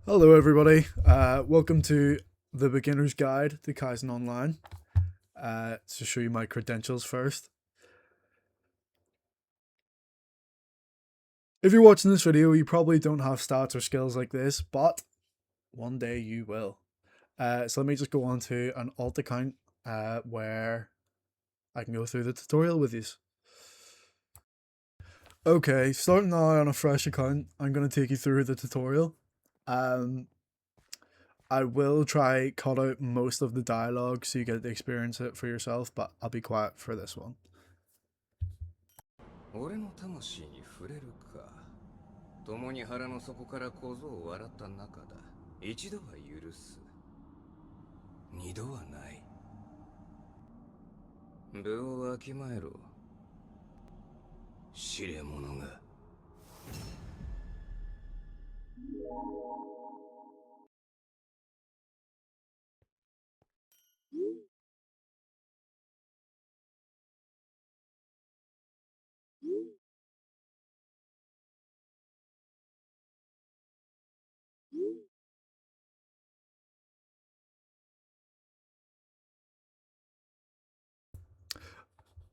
Hello everybody, welcome to the beginner's guide to Kaizen Online. To show you my credentials first. If you're watching this video, you probably don't have stats or skills like this, but one day you will. So let me just go on to an alt account where I can go through the tutorial with you. Okay, starting now on a fresh account, I'm going to take you through the tutorial. I will try cut out most of the dialogue so you get to experience it for yourself, but I'll be quiet for this one. 俺の魂に触れるか。共に腹の底から小僧を笑った仲だ。一度は許す。二度はない。部をわきまえろ。知れ者が。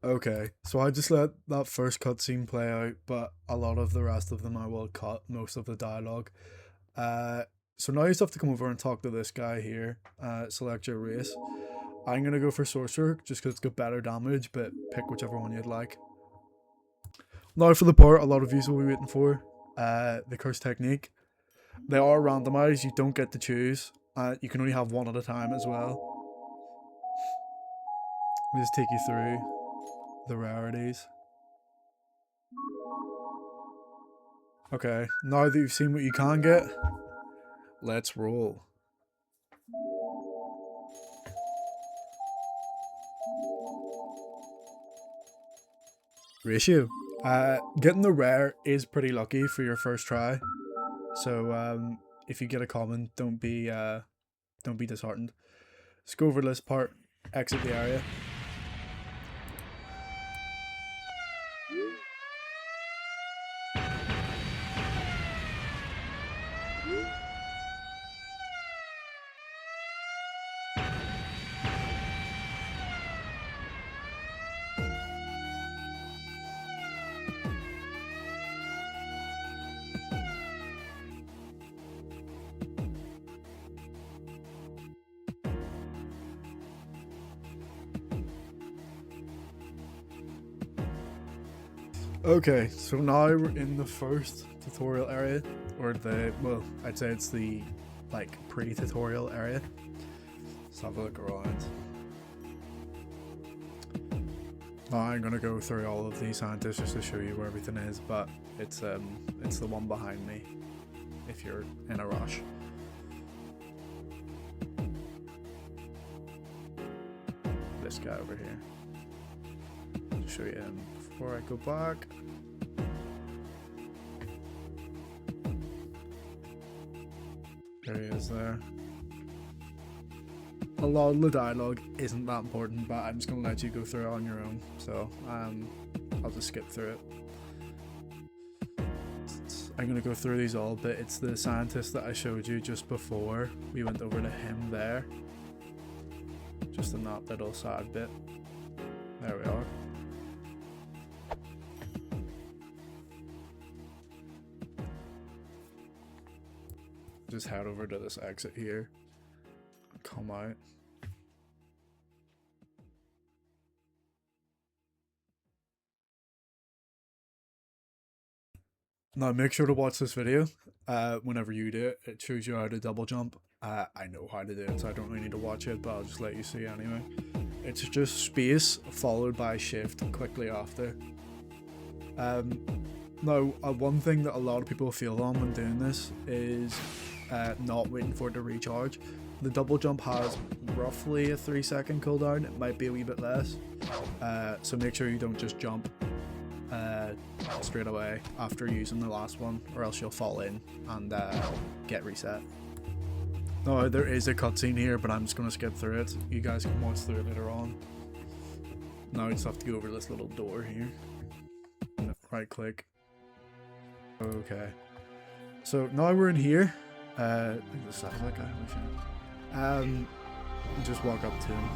Okay, so I just let that first cutscene play out, but a lot of the rest of them I will cut, most of the dialogue. So now you just have to come over and talk to this guy here. Select your race. I'm gonna go for Sorcerer, just because it's got better damage, but pick whichever one you'd like. Now for the part a lot of you will be waiting for, the Curse Technique. They are randomized, you don't get to choose. You can only have one at a time as well. Let me just take you through the rarities. Okay, now that you've seen what you can get, let's roll. Ratio. Getting the rare is pretty lucky for your first try. So if you get a common, don't be disheartened. Let's go over this part. Exit the area. Okay, so now we're in the first tutorial area, or well, I'd say it's the, like, pre-tutorial area. Let's have a look around. Now I'm gonna go through all of these scientists just to show you where everything is, but it's the one behind me, if you're in a rush. This guy over here. I'll show you him before I go back. There he is there. A lot of the dialogue isn't that important, but I'm just going to let you go through it on your own. So I'll just skip through it. I'm going to go through these all, but it's the scientist that I showed you just before. We went over to him there. Just in that little side bit. There we are. Just head over to this exit here. Come out. Now make sure to watch this video whenever you do it. It shows you how to double jump. I know how to do it, so I don't really need to watch it, but I'll just let you see anyway. It's just space followed by shift quickly after. Now, one thing that a lot of people feel on when doing this is not waiting for it to recharge. The double jump has roughly a 3-second cooldown. It might be a wee bit less. So make sure you don't just jump straight away after using the last one, or else you'll fall in and get reset. No, there is a cutscene here, but I'm just going to skip through it. You guys can watch through it later on. Now I just have to go over this little door here. Right click. Okay. So now we're in here. I think this is that guy. Just walk up to him.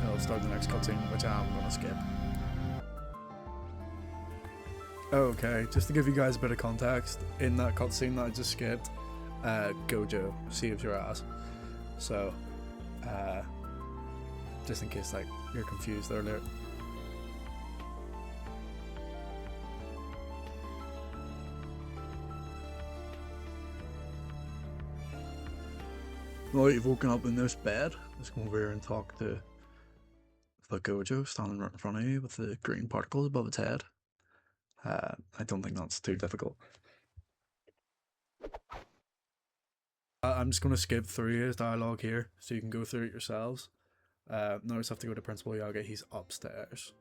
I'll start the next cutscene, which I'm gonna skip. Okay, just to give you guys a bit of context, in that cutscene that I just skipped, Gojo saves your ass. So, just in case like you're confused earlier. Now that you've woken up in this bed, let's go over here and talk to the Gojo standing right in front of you with the green particles above its head. I don't think that's too difficult. I'm just going to skip through his dialogue here so you can go through it yourselves. Now I just have to go to Principal Yaga, he's upstairs.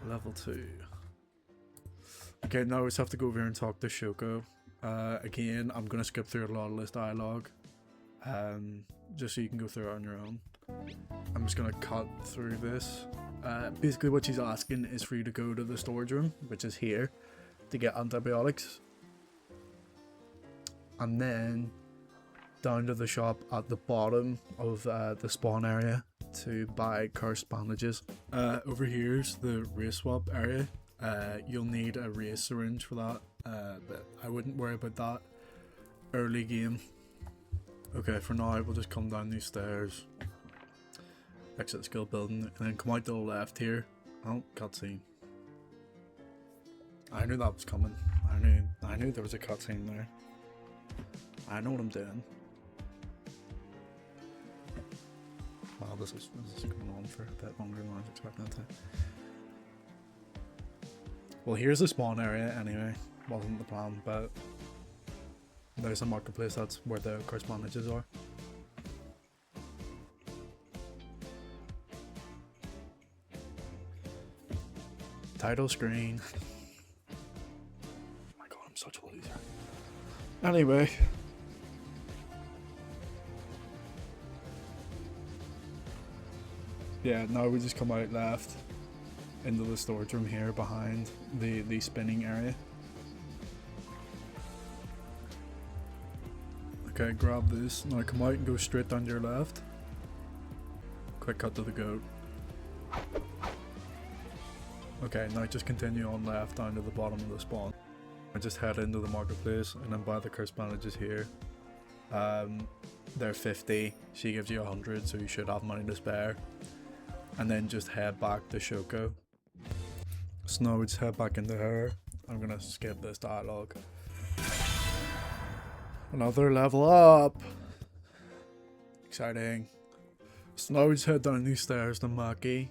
Level 2. Okay, now I just have to go over here and talk to Shoko. Again, I'm going to skip through a lot of this dialogue. Just so you can go through it on your own. I'm just going to cut through this. Basically what she's asking is for you to go to the storage room, which is here, to get antibiotics. And then down to the shop at the bottom of the spawn area to buy cursed bandages. Over here's the race swap area. You'll need a race syringe for that, but I wouldn't worry about that early game. Okay, for now we'll just come down these stairs, exit the skill building, and then come out to the left here. Oh, cutscene. I knew that was coming. I knew there was a cutscene there. I know what I'm doing. Wow, this is going on for a bit longer than I was expecting it to. Well, here's the spawn area anyway. Wasn't the plan, but there's a marketplace, that's where the cursed bandages are. Title screen. Oh my god, I'm such a loser. Anyway. Yeah, now we just come out left into the storage room here behind the spinning area. Okay, grab this. Now come out and go straight down to your left. Quick cut to the goat. Okay, now just continue on left down to the bottom of the spawn. I just head into the marketplace and then buy the cursed bandages here. They're 50, she gives you 100, so you should have money to spare. And then just head back to Shoko. So now we just head back into her. I'm gonna skip this dialogue. Another level up! Exciting. So now we just head down these stairs to Maki.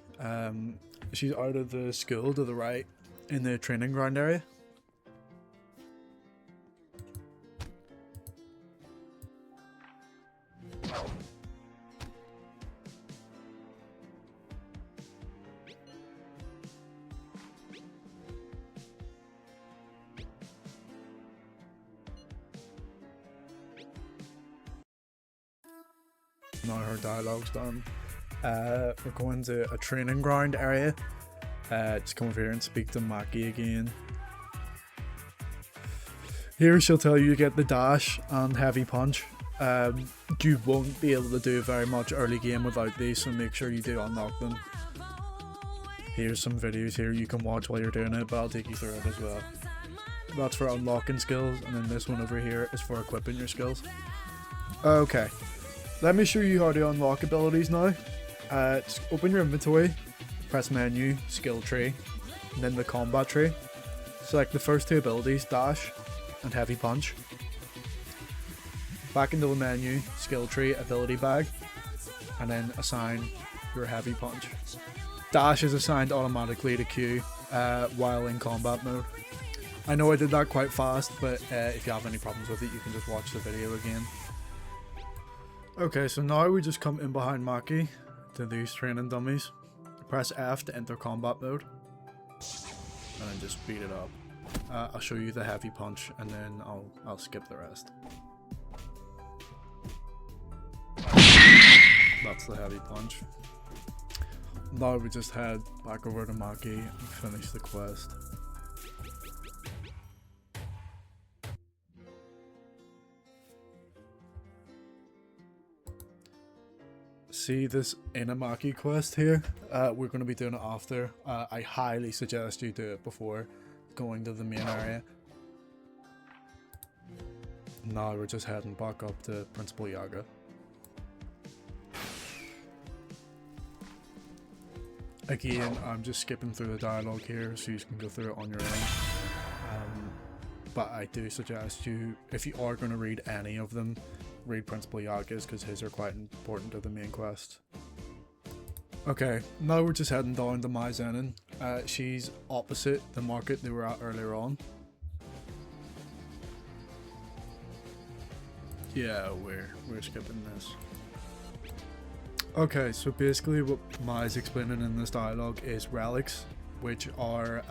She's out of the school to the right in the training ground area. Now her dialogue's done. We're going to a training ground area. Just come over here and speak to Maki again. Here she'll tell you to get the dash and heavy punch. You won't be able to do very much early game without these, so make sure you do unlock them. Here's some videos here you can watch while you're doing it, but I'll take you through it as well. That's for unlocking skills, and then this one over here is for equipping your skills. Okay, let me show you how to unlock abilities now. Just open your inventory, press menu, skill tree, and then the combat tree. Select the first two abilities, dash and heavy punch. Back into the menu, skill tree, ability bag, and then assign your heavy punch. Dash is assigned automatically to Q while in combat mode. I know I did that quite fast, but if you have any problems with it, you can just watch the video again. Okay, so now we just come in behind Maki to these training dummies. Press F to enter combat mode, and then just speed it up. I'll show you the heavy punch, and then I'll skip the rest. That's the heavy punch. Now we just head back over to Maki and finish the quest. See this Inamaki quest here? We're going to be doing it after. I highly suggest you do it before going to the main area. Now we're just heading back up to Principal Yaga. Again, I'm just skipping through the dialogue here so you can go through it on your own. But I do suggest you, if you are going to read any of them, read Principal Yaga's, because his are quite important to the main quest. Okay, now we're just heading down to Mai Zenin. She's opposite the market they were at earlier on. Yeah, we're skipping this. Okay, so basically what Mai's explaining in this dialogue is relics, which are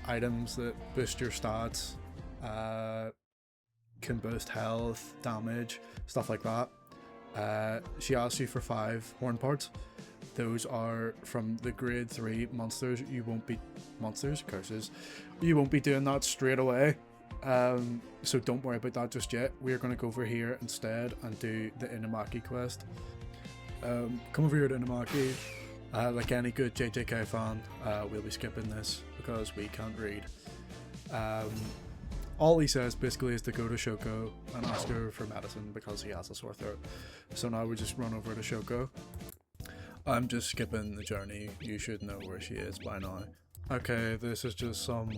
items that boost your stats, can boost health, damage, stuff like that. She asks you for 5 horn parts. Those are from the grade 3 monsters. You won't be curses. You won't be doing that straight away. So don't worry about that just yet. We're going to go over here instead and do the Inamaki quest. Come over here to Inamaki. Like any good JJK fan, we'll be skipping this because we can't read. All he says basically is to go to Shoko and ask her for medicine because he has a sore throat. So now we just run over to Shoko. I'm just skipping the journey. You should know where she is by now. Okay, this is just some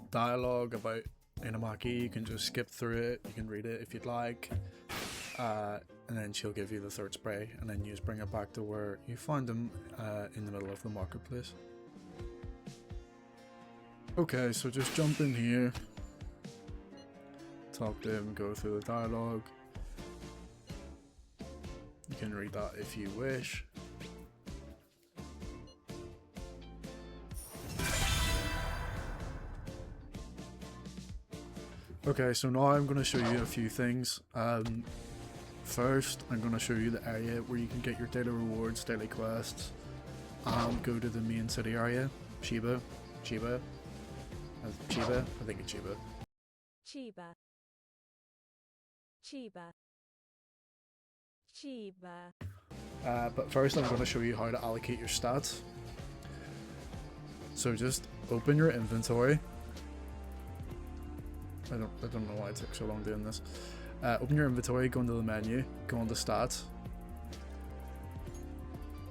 dialogue about Inamaki. You can just skip through it. You can read it if you'd like. And then she'll give you the third spray, and then you just bring it back to where you found him in the middle of the marketplace. Okay, so just jump in here, talk to him, go through the dialogue. You can read that if you wish. Okay, so now I'm going to show you a few things. First, I'm going to show you the area where you can get your daily rewards, daily quests, and go to the main city area. Chiba? I think it's Chiba. But first, I'm going to show you how to allocate your stats. So just open your inventory. I don't know why it took so long doing this. Open your inventory, go into the menu, go into stats.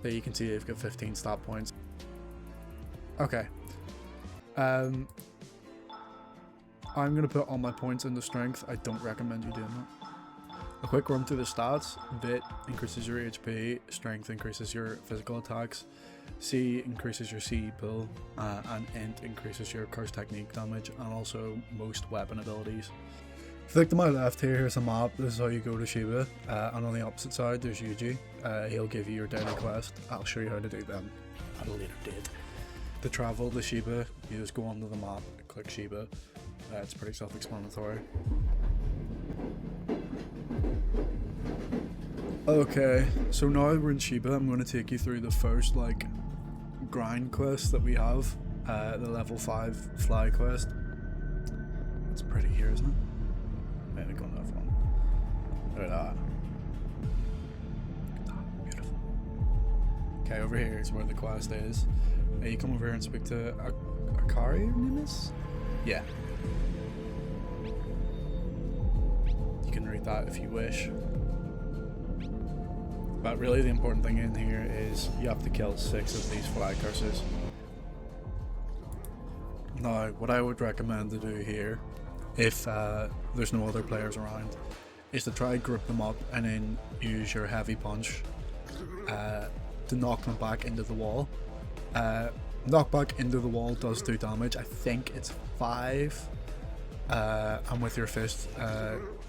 There you can see you've got 15 stat points. Okay. I'm going to put all my points into strength. I don't recommend you doing that. A quick run through the stats. Vit increases your HP, strength increases your physical attacks, C increases your CE pool, and Int increases your curse technique damage, and also most weapon abilities. If you look to my left here, here's a map. This is how you go to Chiba, and on the opposite side there's Yuji. He'll give you your daily quest. I'll show you how to do them at a later date. To travel to Chiba, you just go onto the map, click Chiba. It's pretty self-explanatory. Okay, so now we're in Chiba. I'm going to take you through the first grind quest that we have, the level 5 fly quest. It's pretty here, isn't it? Maybe go on that one. Look at that. Beautiful. Okay, over here is where the quest is. You come over here and speak to Akari, her name is? Yeah. You can read that if you wish. But really the important thing in here is you have to kill 6 of these fly curses. Now, what I would recommend to do here, if there's no other players around, is to try group them up and then use your heavy punch to knock them back into the wall. Knockback into the wall does do damage. I think it's 5, and with your fist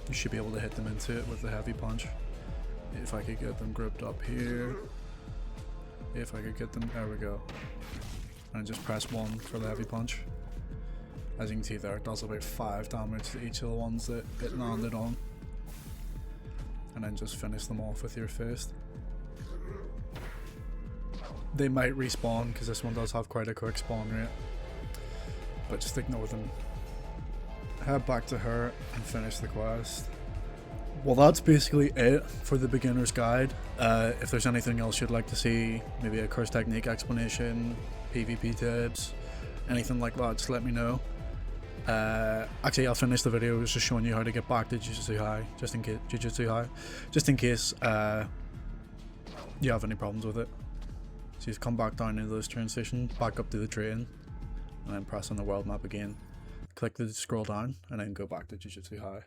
you should be able to hit them into it with the heavy punch. If I could get them grouped up here, if I could get them, there we go, and just press 1 for the heavy punch. As you can see there, it does about 5 damage to each of the ones that it landed on, and then just finish them off with your fist. they might respawn, because this one does have quite a quick spawn rate. But just ignore them. Head back to her and finish the quest. Well, that's basically it for the beginner's guide. If there's anything else you'd like to see, maybe a curse technique explanation, PvP tips, anything like that, just let me know. Actually, I'll finish the video just showing you how to get back to Jujutsu High, just in case you have any problems with it. So just come back down into this train station, back up to the train, and then press on the world map again. Click the scroll down, and then go back to Jujutsu High.